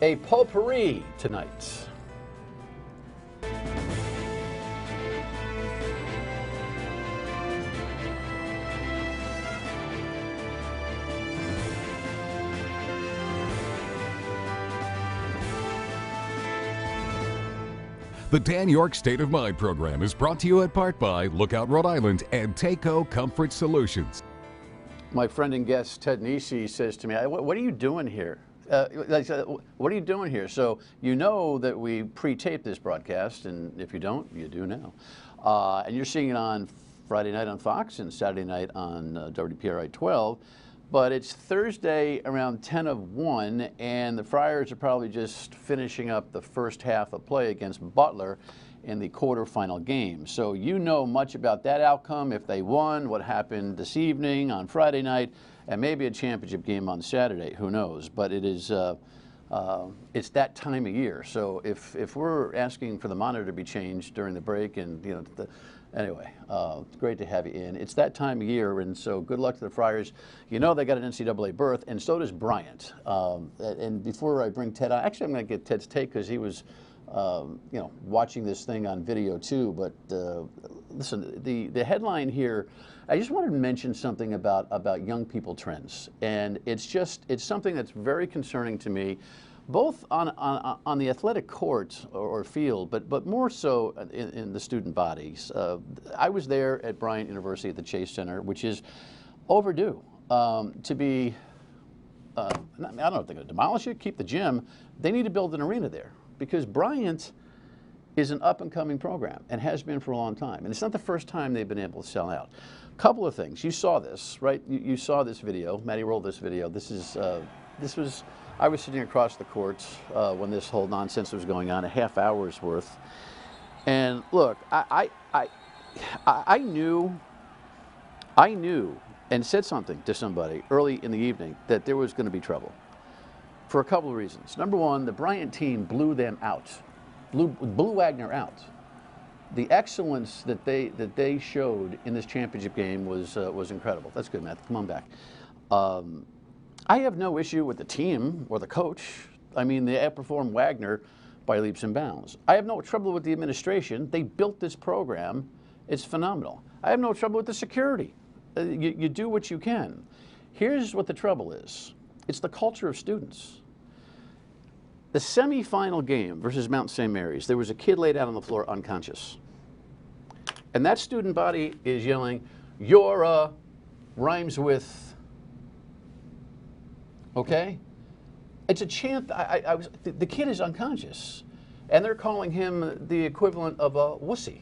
a potpourri tonight. The Dan Yorke State of Mind program is brought to you in part by Lookout Rhode Island and Takeo Comfort Solutions. My friend and guest Ted Nesi says to me, what are you doing here? What are you doing here? So you know that we pre-tape this broadcast, and if you don't, you do now. And you're seeing it on Friday night on Fox and Saturday night on WPRI 12. But it's Thursday around 10 of 1, and the Friars are probably just finishing up the first half of play against Butler in the quarterfinal game. So you know much about that outcome, if they won, what happened this evening on Friday night, and maybe a championship game on Saturday. Who knows? But it is it's that time of year. So if we're asking for the monitor to be changed during the break, and you know, anyway, it's great to have you in. It's that time of year, and so good luck to the Friars. You know they got an NCAA berth, and so does Bryant. And before I bring Ted on, actually I'm going to get Ted's take because he was, you know, watching this thing on video too. But listen, the headline here, I just wanted to mention something about young people trends, and it's something that's very concerning to me, both on the athletic court or field, but more so in the student bodies. I was there at Bryant University at the Chase Center, which is overdue to be, I don't know if they're going to demolish it, keep the gym. They need to build an arena there because Bryant is an up-and-coming program and has been for a long time. And it's not the first time they've been able to sell out. Couple of things. You saw this, right? You saw this video. Maddie rolled this video. This was, I was sitting across the courts when this whole nonsense was going on, a half hour's worth. And look, I knew and said something to somebody early in the evening that there was going to be trouble for a couple of reasons. Number one, the Bryant team blew them out, blew Wagner out. The excellence that they showed in this championship game was incredible. That's good, Matt. Come on back. I have no issue with the team or the coach. I mean, they outperformed Wagner by leaps and bounds. I have no trouble with the administration. They built this program. It's phenomenal. I have no trouble with the security. You do what you can. Here's what the trouble is. It's the culture of students. The semifinal game versus Mount St. Mary's, there was a kid laid out on the floor unconscious. And that student body is yelling, "You're rhymes with," okay? It's a chant. The kid is unconscious, and they're calling him the equivalent of a wussy.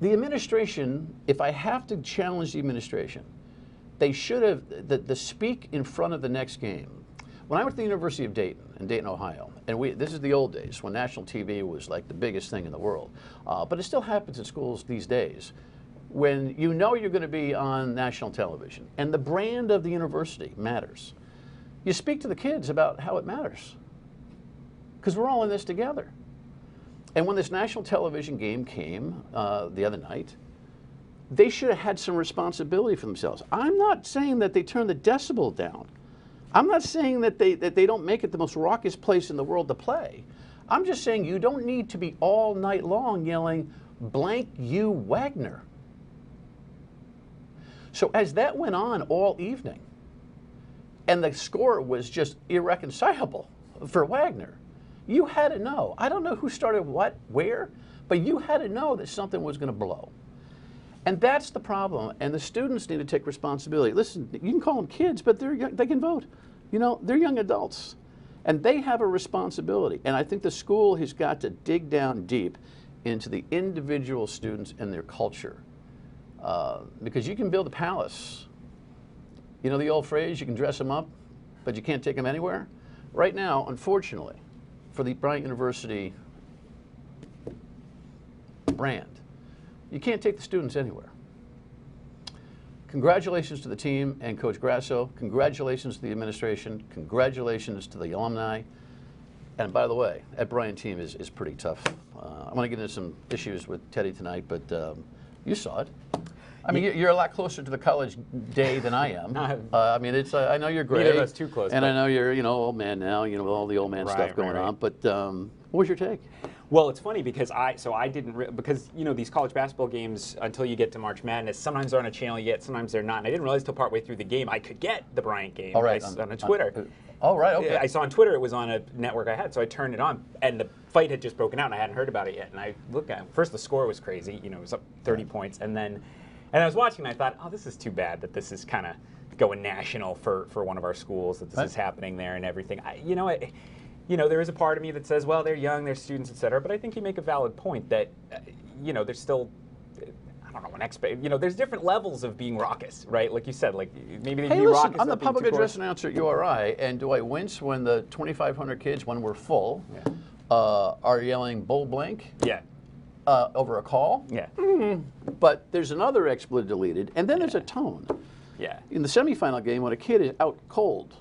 The administration, if I have to challenge the administration, they should have, the speak in front of the next game. When I went to the University of Dayton, in Dayton, Ohio, and this is the old days when national TV was like the biggest thing in the world, but it still happens in schools these days, when you know you're going to be on national television, and the brand of the university matters. You speak to the kids about how it matters, because we're all in this together. And when this national television game came the other night, they should have had some responsibility for themselves. I'm not saying that they turn the decibel down. I'm not saying that they don't make it the most raucous place in the world to play. I'm just saying you don't need to be all night long yelling, "Blank you Wagner." So as that went on all evening, and the score was just irreconcilable for Wagner, you had to know. I don't know who started what, where, but you had to know that something was going to blow. And that's the problem, and the students need to take responsibility. Listen, you can call them kids, but they're young, they can vote. You know, they're young adults, and they have a responsibility. And I think the school has got to dig down deep into the individual students and their culture, because you can build a palace. You know the old phrase, you can dress them up, but you can't take them anywhere? Right now, unfortunately, for the Bryant University brand, you can't take the students anywhere. Congratulations to the team and Coach Grasso. Congratulations to the administration. Congratulations to the alumni. And by the way, that Bryant team is pretty tough. I want to get into some issues with Teddy tonight, but you saw it. I mean, you're a lot closer to the college day than I am. I mean, it's I know you're great. Neither of us too close. And I know you're old man now. All the old man stuff going on. But what was your take? Well, it's funny because I didn't because these college basketball games, until you get to March Madness, sometimes they're on a channel you get, sometimes they're not. And I didn't realize till partway through the game I could get the Bryant game. All right, on Twitter. Okay. I saw on Twitter it was on a network I had, so I turned it on, and the fight had just broken out, and I hadn't heard about it yet. And I looked at it. First, the score was crazy. It was up 30 points, and I was watching, and I thought, oh, this is too bad that this is kind of going national for one of our schools, that this is happening there and everything. There is a part of me that says, well, they're young, they're students, et cetera. But I think you make a valid point that, there's still, I don't know, there's different levels of being raucous, right? Like you said, like maybe they can be raucous. I'm the public address announcer at URI, and do I wince when the 2,500 kids, when we're full, are yelling bull blank? Yeah. Over a call? Yeah. But there's another expletive deleted, and then there's a tone. Yeah. In the semifinal game, when a kid is out cold,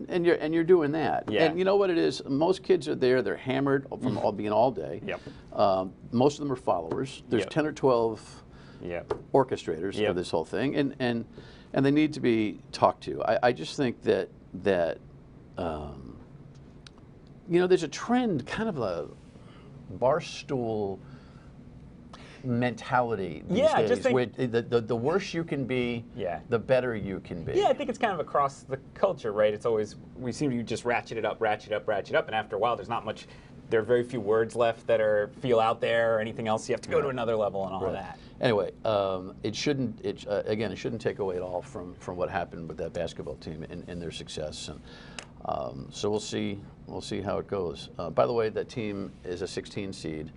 and you're doing that, and you know what it is. Most kids are there; they're hammered from being all day. Yep. Most of them are followers. There's 10 or 12 orchestrators of this whole thing, and they need to be talked to. I just think that there's a trend, kind of a barstool mentality these days. Just think, where the worse you can be, the better you can be. Yeah, I think it's kind of across the culture, right? It's always, we seem to just ratchet it up, and after a while there's not much, there are very few words left that feel out there or anything else. You have to go to another level and all of that. Anyway, it shouldn't take away at all from what happened with that basketball team and their success. And so we'll see how it goes. By the way, that team is a 16 seed,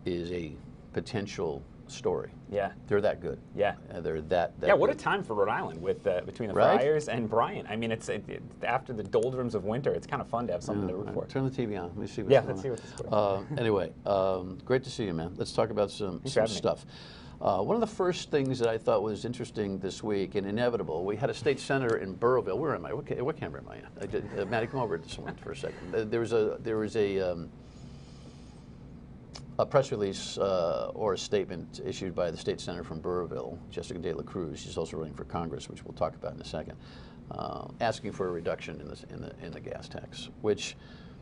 is a potential story. Yeah. They're that good. Yeah. They're that Yeah, what good. a time for Rhode Island with between the Friars and Bryant. I mean, it's after the doldrums of winter, it's kind of fun to have something to root for. Turn the TV on. Let me see what's going on. Let's see what's going Anyway, great to see you, man. Let's talk about some stuff. One of the first things that I thought was interesting this week and inevitable, we had a state senator in Burrowville. Where am I? What camera am I in? Matty, come over to this one for a second. There was a press release or a statement issued by the state senator from Burrowville, Jessica De La Cruz. She's also running for Congress, which we'll talk about in a second, asking for a reduction in the gas tax. Which,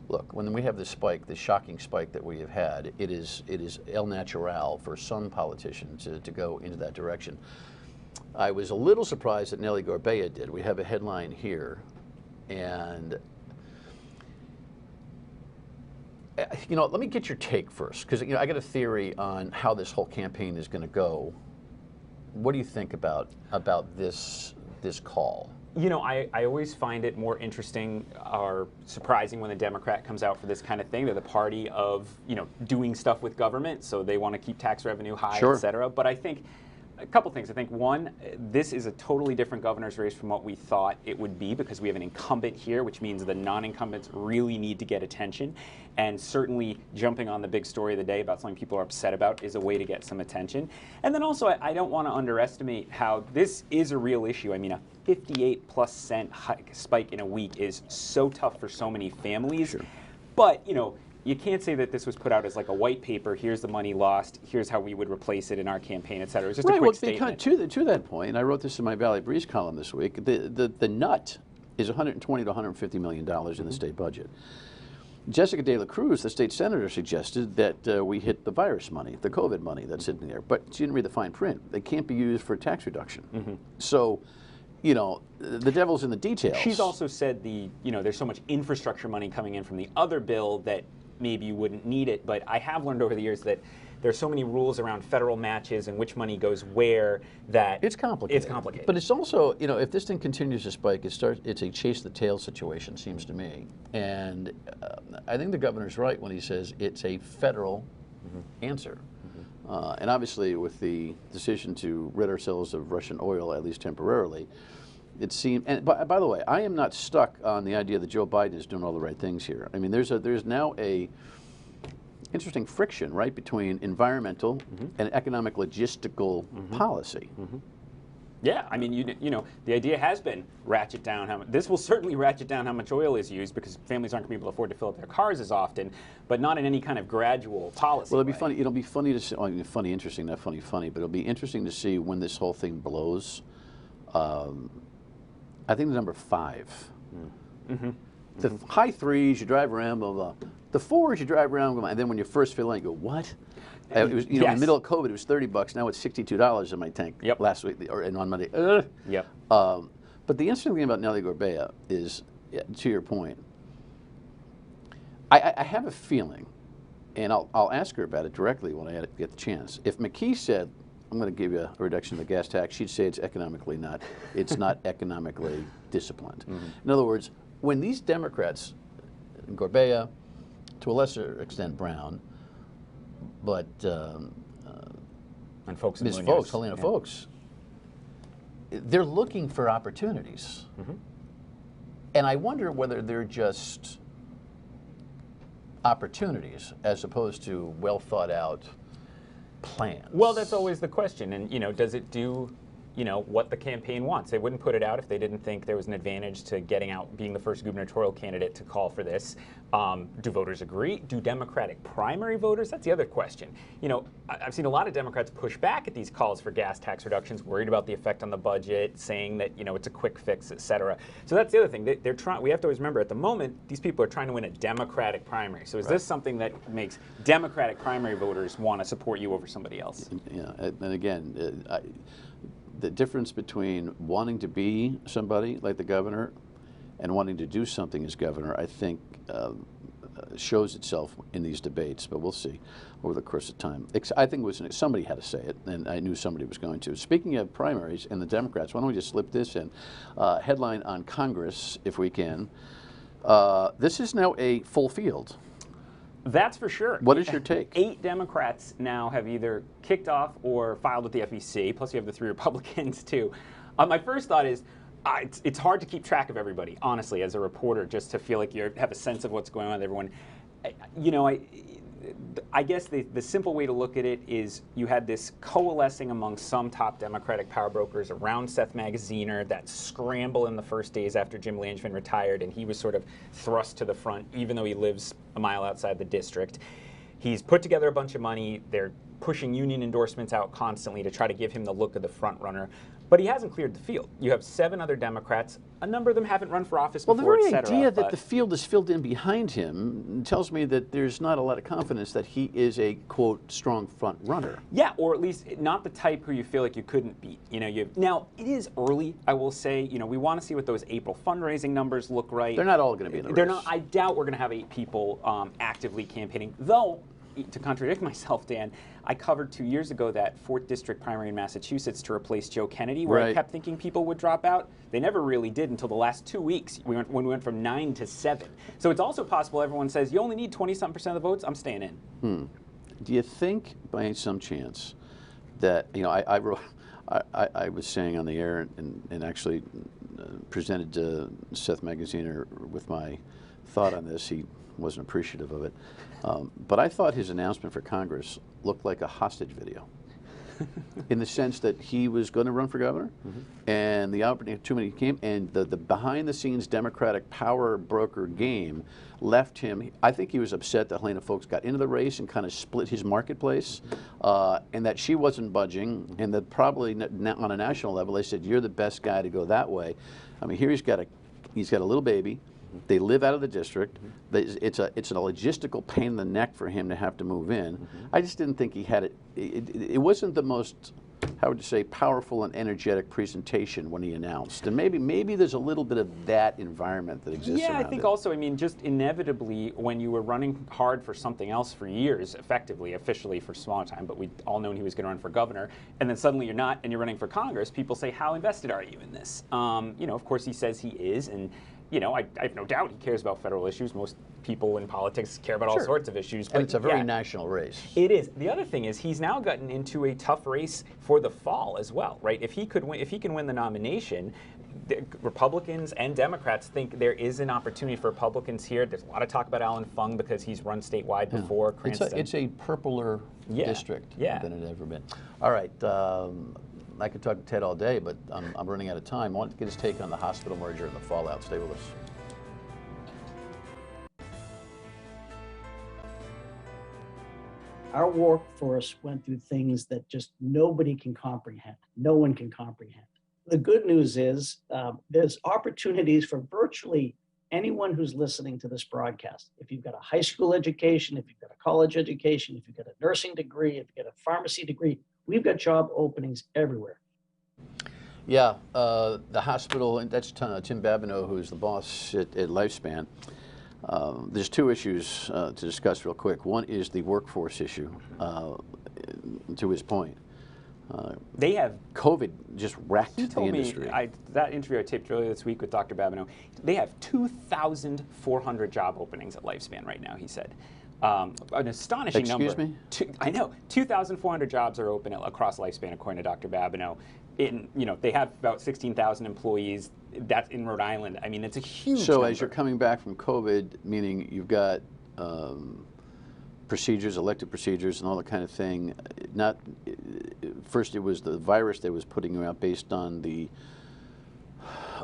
look, when we have this spike, this shocking spike that we have had, it is el natural for some politicians to go into that direction. I was a little surprised that Nellie Gorbea did. We have a headline here, and let me get your take first, because I got a theory on how this whole campaign is going to go. What do you think about this call? I always find it more interesting or surprising when the Democrat comes out for this kind of thing. They're the party of doing stuff with government, so they want to keep tax revenue high, et cetera. But I think a couple things. I think one, this is a totally different governor's race from what we thought it would be, because we have an incumbent here, which means the non-incumbents really need to get attention. And certainly jumping on the big story of the day about something people are upset about is a way to get some attention. And then also, I don't want to underestimate how this is a real issue. I mean, a 58+ cent spike in a week is so tough for so many families. But, you can't say that this was put out as like a white paper. Here's the money lost. Here's how we would replace it in our campaign, et cetera. It's just a quick statement. To that point, and I wrote this in my Valley Breeze column this week. The nut is $120 to $150 million in the state budget. Jessica De La Cruz, the state senator, suggested that we hit the virus money, the COVID money that's sitting there, but she didn't read the fine print. They can't be used for tax reduction. So, the devil's in the details. She's also said there's so much infrastructure money coming in from the other bill that maybe you wouldn't need it, but I have learned over the years that there's so many rules around federal matches and which money goes where that it's complicated. But it's also, if this thing continues to spike, it's a chase the tail situation, seems to me. And I think the governor's right when he says it's a federal answer. And obviously, with the decision to rid ourselves of Russian oil, at least temporarily, it seemed. And by the way, I am not stuck on the idea that Joe Biden is doing all the right things here. I mean, there's now a interesting friction, right, between environmental and economic logistical policy. Yeah, I mean, you know, the idea has been ratchet down how much. This will certainly ratchet down how much oil is used because families aren't going to be able to afford to fill up their cars as often, but not in any kind of gradual policy. Well, it'll be funny. It'll be funny to see. Well, funny, interesting, not funny, funny. But it'll be interesting to see when this whole thing blows. I think the number 5. The high 3s, you drive around, blah blah. The 4s, you drive around, and then when you first fill in, you go, what? It was, you know, in the middle of COVID, it was $30. Now it's $62 in my tank. Last week or on Monday. But the interesting thing about Nellie Gorbea is, to your point, I have a feeling, and I'll ask her about it directly when I get the chance. If McKee said, I'm going to give you a reduction of the gas tax, she'd say it's economically not. It's not economically disciplined. In other words, when these Democrats, Gorbea, to a lesser extent Brown, but and folks, Ms. Folks, Helena Folks, they're looking for opportunities, and I wonder whether they're just opportunities as opposed to well thought out plans. Well, that's always the question, and you know, does it do, you know, what the campaign wants? They wouldn't put it out if they didn't think there was an advantage to getting out, being the first gubernatorial candidate to call for this. Do voters agree? Do Democratic primary voters? That's the other question. You know, I've seen a lot of Democrats push back at these calls for gas tax reductions, worried about the effect on the budget, saying that, you know, it's a quick fix, et cetera. So that's the other thing. They're trying. We have to always remember, at the moment, these people are trying to win a Democratic primary. So is this something that makes Democratic primary voters want to support you over somebody else? Yeah, and again, the difference between wanting to be somebody like the governor and wanting to do something as governor, I think, shows itself in these debates, but we'll see over the course of time. I think it was somebody had to say it, and I knew somebody was going to. Speaking of primaries and the Democrats, why don't we just slip this in? Headline on Congress, if we can. This is now a full field. That's for sure. What is your take? 8 Democrats now have either kicked off or filed with the FEC, plus you have the 3 Republicans too. My first thought is, it's hard to keep track of everybody, honestly, as a reporter, just to feel like you have a sense of what's going on with everyone. You know, I guess the simple way to look at it is you had this coalescing among some top Democratic power brokers around Seth Magaziner, that scramble in the first days after Jim Langevin retired, and he was sort of thrust to the front, even though he lives a mile outside the district. He's put together a bunch of money. They're pushing union endorsements out constantly to try to give him the look of the front runner. But he hasn't cleared the field. You have 7 other Democrats. A number of them haven't run for office before, Well, the very et cetera, idea that the field is filled in behind him tells me that there's not a lot of confidence that he is a, quote, strong front runner. Yeah, or at least not the type who you feel like you couldn't beat. You know, now, it is early, I will say. You know, we want to see what those April fundraising numbers look like. They're not all going to be in the race. They're not. I doubt we're going to have 8 people actively campaigning, though. To contradict myself, Dan, I covered 2 years ago that 4th District primary in Massachusetts to replace Joe Kennedy, where I kept thinking people would drop out. They never really did until the last 2 weeks when we went from 9 to 7. So it's also possible everyone says, you only need 20-something% of the votes, I'm staying in. Do you think, by some chance, that, you know, I was saying on the air and actually presented to Seth Magaziner with my thought on this. He wasn't appreciative of it. But I thought his announcement for Congress looked like a hostage video in the sense that he was going to run for governor and the opportunity came, and the behind-the-scenes Democratic power broker game left him. I think he was upset that Helena Folks got into the race and kind of split his marketplace, and that she wasn't budging, and that probably on a national level they said, you're the best guy to go that way. I mean, here he's got a little baby. They live out of the district. It's a logistical pain in the neck for him to have to move in. I just didn't think he had it. It wasn't the most, how would you say, powerful and energetic presentation when he announced. And maybe there's a little bit of that environment that exists around it. Yeah, I think also, I mean, just inevitably, when you were running hard for something else for years, effectively, officially for a small time, but we all known he was going to run for governor, and then suddenly you're not, and you're running for Congress, people say, how invested are you in this? You know, of course he says he is, and you know, I have no doubt he cares about federal issues. Most people in politics care about all sorts of issues. But and it's a very national race. It is. The other thing is he's now gotten into a tough race for the fall as well, right? If he can win the nomination, the Republicans and Democrats think there is an opportunity for Republicans here. There's a lot of talk about Alan Fung because he's run statewide before. Cranston. It's a purpler district than it had ever been. All right. I could talk to Ted all day, but I'm running out of time. I want to get his take on the hospital merger and the fallout. Stay with us. Our workforce went through things that just nobody can comprehend. No one can comprehend. The good news is there's opportunities for virtually anyone who's listening to this broadcast. If you've got a high school education, if you've got a college education, if you've got a nursing degree, if you've got a pharmacy degree, we've got job openings everywhere. Yeah, the hospital, and that's Tim Babineau, who's the boss at Lifespan. There's two issues to discuss real quick. One is the workforce issue, to his point. They have COVID just wrecked the industry. That interview I taped earlier this week with Dr. Babineau, they have 2,400 job openings at Lifespan right now, he said. An astonishing number. Excuse me? I know. 2,400 jobs are open across Lifespan, according to Dr. Babineau. They have about 16,000 employees. That's in Rhode Island. I mean, it's a huge So number. as you're coming back from COVID, meaning you've got procedures, elective procedures, and all that kind of thing. First, it was the virus that was putting you out based on the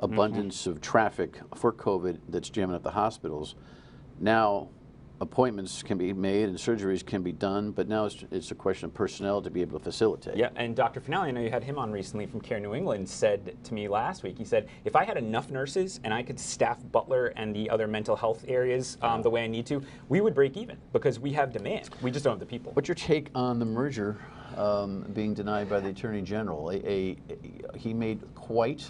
abundance of traffic for COVID that's jamming up the hospitals. Now, appointments can be made and surgeries can be done, but now it's a question of personnel to be able to facilitate. Yeah, and Dr. Finale, I know you had him on recently from Care New England, said to me last week, he said, if I had enough nurses and I could staff Butler and the other mental health areas the way I need to, we would break even because we have demand. We just don't have the people. What's your take on the merger being denied by the Attorney General? He made quite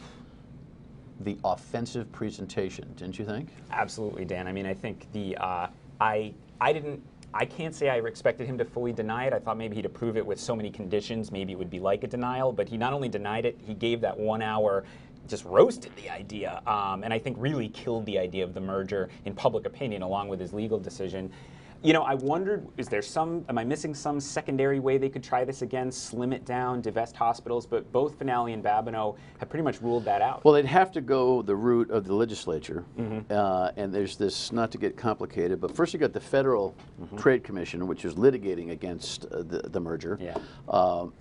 the offensive presentation, didn't you think? Absolutely, Dan. I mean, I think I can't say I expected him to fully deny it. I thought maybe he'd approve it with so many conditions, maybe it would be like a denial, but he not only denied it, he gave that 1 hour, just roasted the idea, and I think really killed the idea of the merger in public opinion along with his legal decision. You know, I wondered, am I missing some secondary way they could try this again, slim it down, divest hospitals? But both Finale and Babineau have pretty much ruled that out. Well, they'd have to go the route of the legislature, and there's this, not to get complicated, but first you got the Federal Trade Commission, which is litigating against the merger,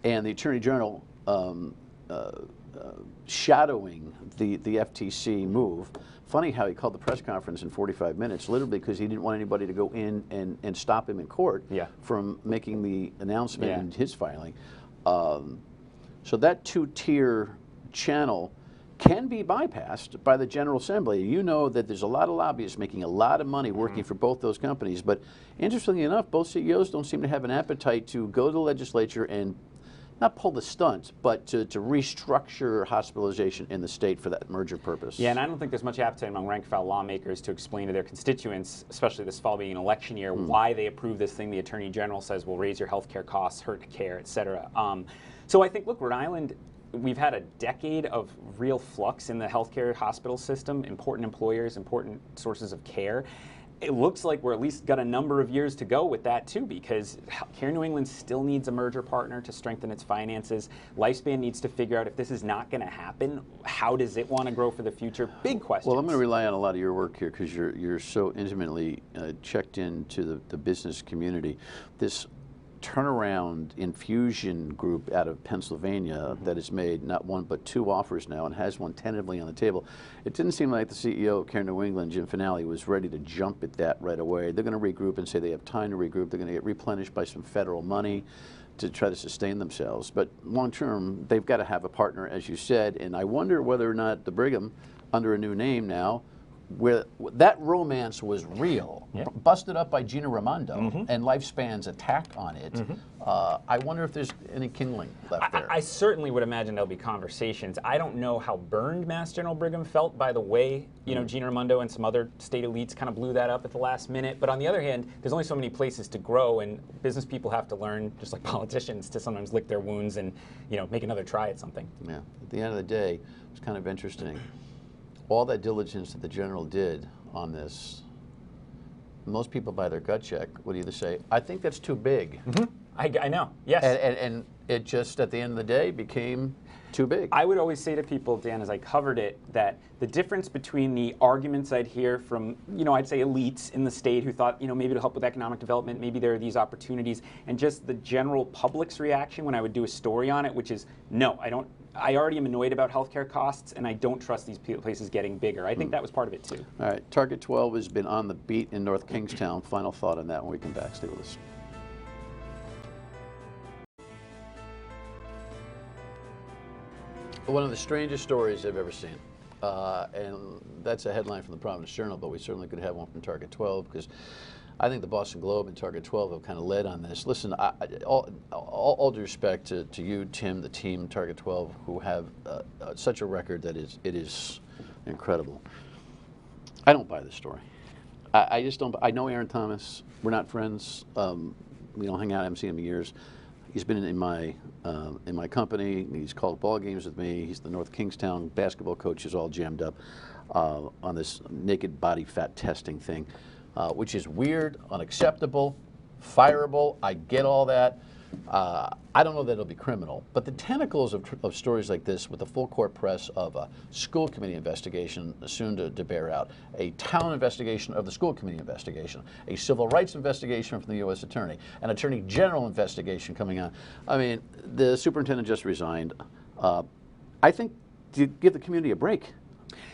and the Attorney General shadowing the FTC move. Funny how he called the press conference in 45 minutes, literally because he didn't want anybody to go in and stop him in court from making the announcement in his filing. So that two-tier channel can be bypassed by the General Assembly. You know that there's a lot of lobbyists making a lot of money working for both those companies, but interestingly enough, both CEOs don't seem to have an appetite to go to the legislature and not pull the stunt, but to restructure hospitalization in the state for that merger purpose. Yeah, and I don't think there's much appetite among rank-and-file lawmakers to explain to their constituents, especially this fall being an election year, why they approve this thing the Attorney General says will raise your health care costs, hurt care, et cetera. So I think, look, Rhode Island, we've had a decade of real flux in the healthcare hospital system, important employers, important sources of care. It looks like we're at least got a number of years to go with that too, because Care New England still needs a merger partner to strengthen its finances. Lifespan needs to figure out if this is not going to happen, how does it want to grow for the future? Big questions. Well, I'm going to rely on a lot of your work here because you're so intimately checked into the business community. This turnaround infusion group out of Pennsylvania that has made not one but two offers now and has one tentatively on the table. It didn't seem like the CEO of Care New England, Jim Finale, was ready to jump at that right away. They're going to regroup and say they have time to regroup. They're going to get replenished by some federal money to try to sustain themselves. But long term, they've got to have a partner, as you said, and I wonder whether or not the Brigham, under a new name now, where that romance was real, busted up by Gina Raimondo and Lifespan's attack on it. I wonder if there's any kindling left there. I certainly would imagine there'll be conversations. I don't know how burned Mass General Brigham felt by the way, Gina Raimondo and some other state elites kind of blew that up at the last minute. But on the other hand, there's only so many places to grow, and business people have to learn, just like politicians, to sometimes lick their wounds and make another try at something. Yeah. At the end of the day, it's kind of interesting. All that diligence that the General did on this, most people by their gut check would either say, I think that's too big. I know, yes. It just, at the end of the day, became too big. I would always say to people, Dan, as I covered it, that the difference between the arguments I'd hear from, I'd say elites in the state who thought, maybe it'll help with economic development, maybe there are these opportunities, and just the general public's reaction when I would do a story on it, which is, no, I already am annoyed about healthcare costs, and I don't trust these places getting bigger. I think that was part of it, too. All right, Target 12 has been on the beat in North Kingstown. Final thought on that when we come back. Stay with us. One of the strangest stories I've ever seen, and that's a headline from the Providence Journal, but we certainly could have one from Target 12, because I think the Boston Globe and Target 12 have kind of led on this. Listen, all due respect to you, Tim, the team, Target 12, who have such a record that it is incredible. I don't buy this story. I just don't. I know Aaron Thomas. We're not friends. We don't hang out. I haven't seen him in years. He's been in my company. He's called ball games with me. He's the North Kingstown basketball coach. He's all jammed up on this naked body fat testing thing, which is weird, unacceptable, fireable. I get all that. I don't know that it'll be criminal, but the tentacles of stories like this, with the full court press of a school committee investigation soon to bear out, a town investigation of the school committee investigation, a civil rights investigation from the U.S. Attorney, an Attorney General investigation coming on. I mean, the superintendent just resigned. I think to give the community a break.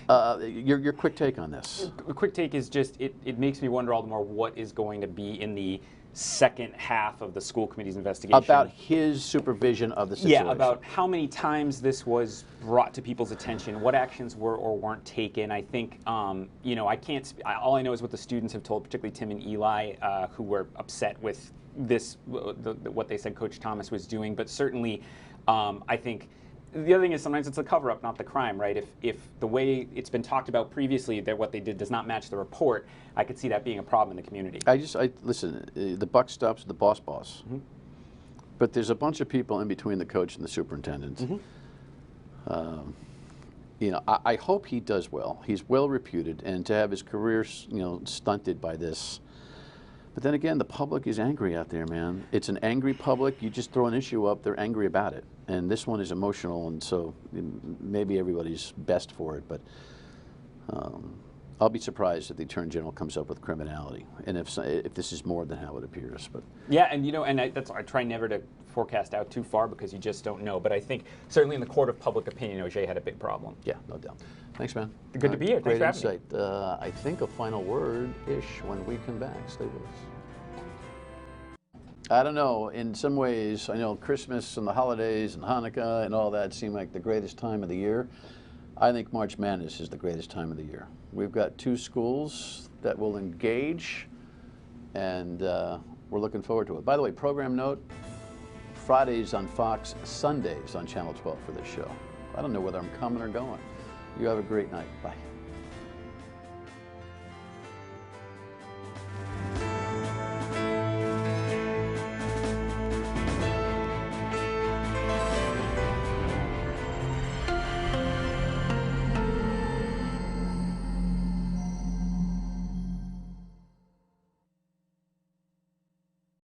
Your quick take on this? A quick take is just, it makes me wonder all the more what is going to be in the second half of the school committee's investigation. About his supervision of the situation. Yeah, about how many times this was brought to people's attention, what actions were or weren't taken. I think, I can't, all I know is what the students have told, particularly Tim and Eli, who were upset with this, what they said Coach Thomas was doing. But certainly, I think, the other thing is sometimes it's a cover-up, not the crime, right? If the way it's been talked about previously, that what they did does not match the report, I could see that being a problem in the community. Listen, the buck stops with the boss. Mm-hmm. But there's a bunch of people in between the coach and the superintendent. Mm-hmm. I hope he does well. He's well reputed, and to have his career, stunted by this. But then again, the public is angry out there, man. It's an angry public. You just throw an issue up, they're angry about it. And this one is emotional, and so maybe everybody's best for it. But I'll be surprised if the Attorney General comes up with criminality, and if this is more than how it appears. But yeah, and I try never to forecast out too far, because you just don't know. But I think certainly in the court of public opinion, OJ had a big problem. Yeah, no doubt. Thanks, man. Good to be here. Thanks for having me. I think a final word-ish when we come back. Stay with us. I don't know. In some ways, I know Christmas and the holidays and Hanukkah and all that seem like the greatest time of the year. I think March Madness is the greatest time of the year. We've got two schools that will engage, and we're looking forward to it. By the way, program note, Fridays on Fox, Sundays on Channel 12 for this show. I don't know whether I'm coming or going. You have a great night. Bye.